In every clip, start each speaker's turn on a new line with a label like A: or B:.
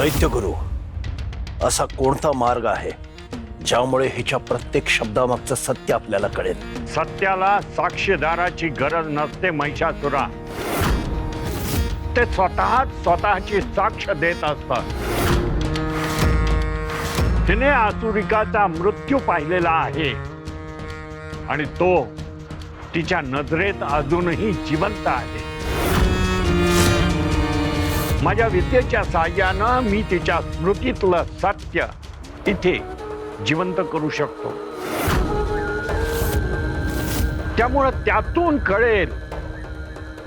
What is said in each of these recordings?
A: दैत्यगुरु, असा कोणता मार्ग आहे ज्यामुळे हिच्या प्रत्येक शब्दामागचं सत्य आपल्याला कळेल?
B: सत्याला साक्षीदाराची गरज नसते महिषासुरा. ते स्वतःची साक्ष देत असतात. तिने आसुरिकाचा मृत्यू पाहिलेला आहे आणि तो तिच्या नजरेत अजूनही जिवंत आहे. माझ्या विद्येच्या साहाय्यानं मी तिच्या स्मृतीतलं सत्य इथे जिवंत करू शकतो. त्यामुळं त्यातून कळेल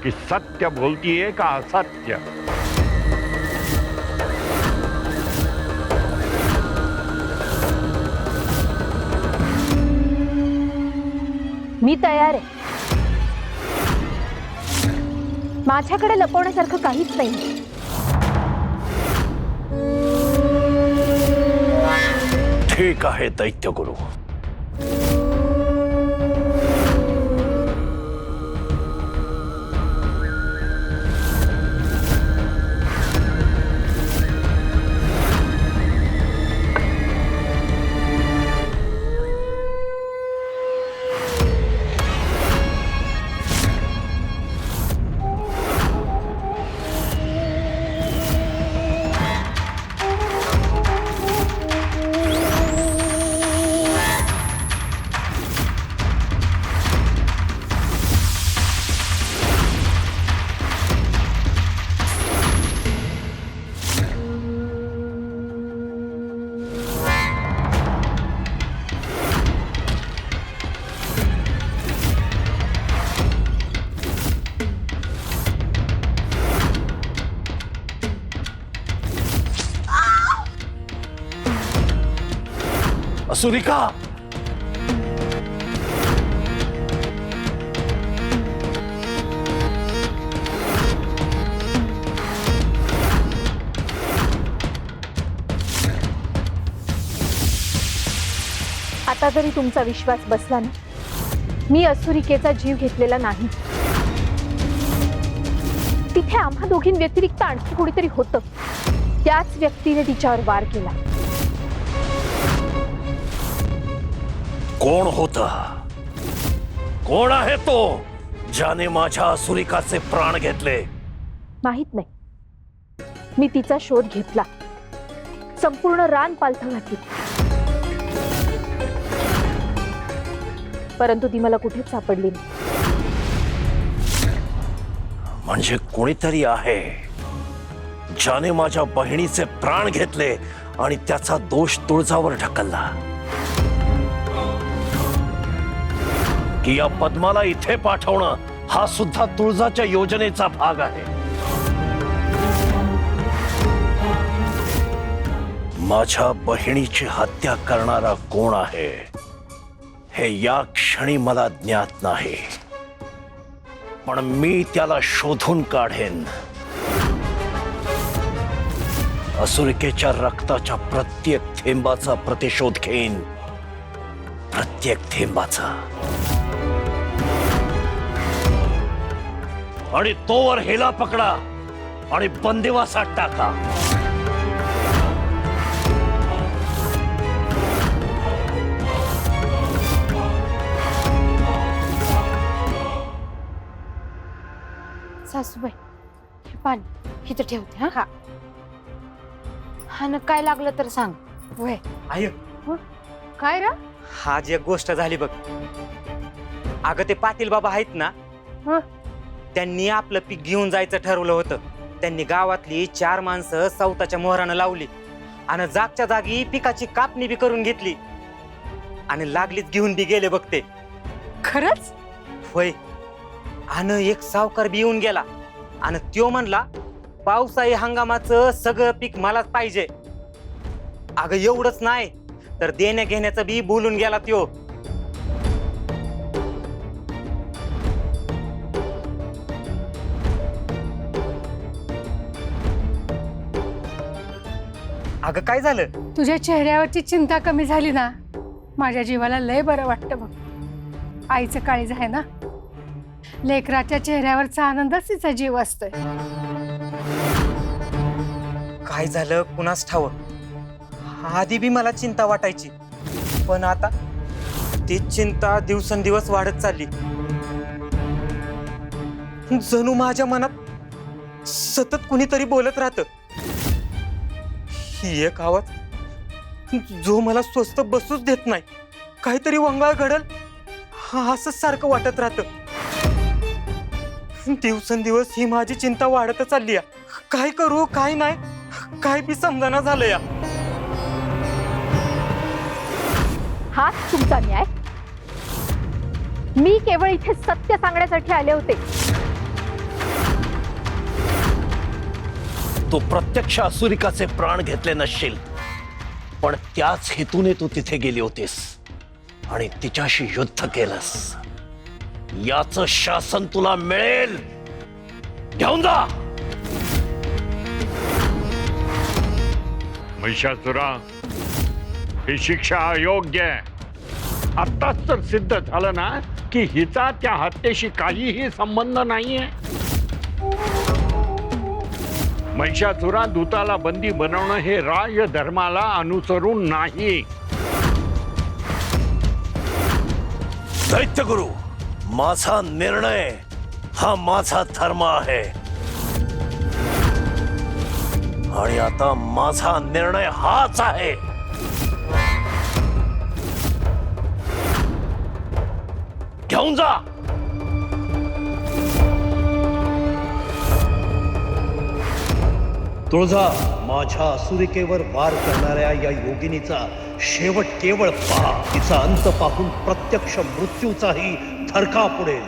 B: की सत्य बोलतीये का असत्य.
C: मी तयार आहे. माझ्याकडे लपवण्यासारखं काहीच नाही.
A: ठीक आहे दैत्यगुरु. असुरिका,
C: आता जरी तुमचा विश्वास बसला ना, मी असुरिकेचा जीव घेतलेला नाही. तिथे आम्हा दोघींव्यतिरिक्त आणखी कोणीतरी होतं. त्याच व्यक्तीने तिच्यावर वार केला.
A: कोण होता? कोण आहे तो ज्याने माझ्या असुरिकाचे प्राण घेतले?
C: माहित नाही. मी तिचा शोध घेतला, संपूर्ण रान पालथं घातली, परंतु ती मला कुठेच सापडली नाही.
A: म्हणजे कोणीतरी आहे ज्याने माझ्या बहिणीचे प्राण घेतले आणि त्याचा दोष तुळजावर ढकलला. की या पद्माला इथे पाठवणं हा सुद्धा तुळजाच्या योजनेचा भाग आहे. माझ्या बहिणीची हत्या करणारा कोण आहे हे या क्षणी मला ज्ञात नाही, पण मी त्याला शोधून काढेन. असुरिकेच्या रक्ताच्या प्रत्येक थेंबाचा प्रतिशोध घेईन. प्रत्येक थेंबाचा. आणि तोवर हिला पकडा आणि बंदिवासात टाका.
D: सासूबाई, हे पाणी इथं ठेवते. हा हा ना, काय लागलं तर सांग. वय
E: आय,
D: काय रा?
E: आज एक गोष्ट झाली बघ. अगं ते पाटील बाबा आहेत ना, त्यांनी आपलं पीक घेऊन जायचं ठरवलं होतं. त्यांनी गावातली 4 माणसं सवताच्या मोहरानं लावली आणि जागच्या जागी पिकाची कापणी बी करून घेतली आणि लागलीच घेऊन बी गेले बघते.
D: खरंच?
E: होय. आणि एक सावकार बी येऊन गेला आणि त्यो म्हणला पावसाळी हंगामाचं सगळं पीक मलाच पाहिजे. अगं एवढंच नाही तर देण्या घेण्याचं बी बोलून गेला त्यो. अगं काय झालं?
F: तुझ्या चेहऱ्यावरची चिंता कमी झाली ना, माझ्या जीवाला लय बरं वाटतं बघ. आईचं काळीज आहे ना, लेकराच्या चेहऱ्यावरचा आनंदच तिचा जीव असतोय.
E: काय झालं कुणास ठाव, आधी बी मला चिंता वाटायची, पण आता ती चिंता दिवसेंदिवस वाढत चालली. जणू माझ्या मनात सतत कुणीतरी बोलत राहतं. ही एक आवाज जो मला स्वस्त बसूच देत नाही. काहीतरी वंगाळ घडल असं सारखं वाटत राहतं. दिवसेंदिवस ही माझी चिंता वाढत चालली आहे. काय करू काय नाही काय बी समजना झालं या.
C: हाच तुमचा न्याय? मी केवळ इथे सत्य सांगण्यासाठी आले होते.
A: तू प्रत्यक्ष असुरिकाचे प्राण घेतले नसशील, पण त्याच हेतूने तू तिथे गेली होतीस आणि तिच्याशी युद्ध केलंस. याचं शासन तुला मिळेल. घेऊन जा.
B: महिषासुरा, ही शिक्षा अयोग्य आहे. आत्ताच तर सिद्ध झालं ना की हिचा त्या हत्येशी काहीही संबंध नाहीये. महिषासुरा, दूताला बंदी बनवणं हे राजधर्माला अनुसरून नाही.
A: दैत्यगुरु, माझा निर्णय हा माझा धर्म आहे आणि आता माझा निर्णय हाच आहे. घेऊन जा. तुळजा, माझ्या असुरिकेवर वार करणाऱ्या या योगिनीचा शेवट केवळ पहा. तिचा अंत पाहून प्रत्यक्ष मृत्यूचाही थरकाप उडेल.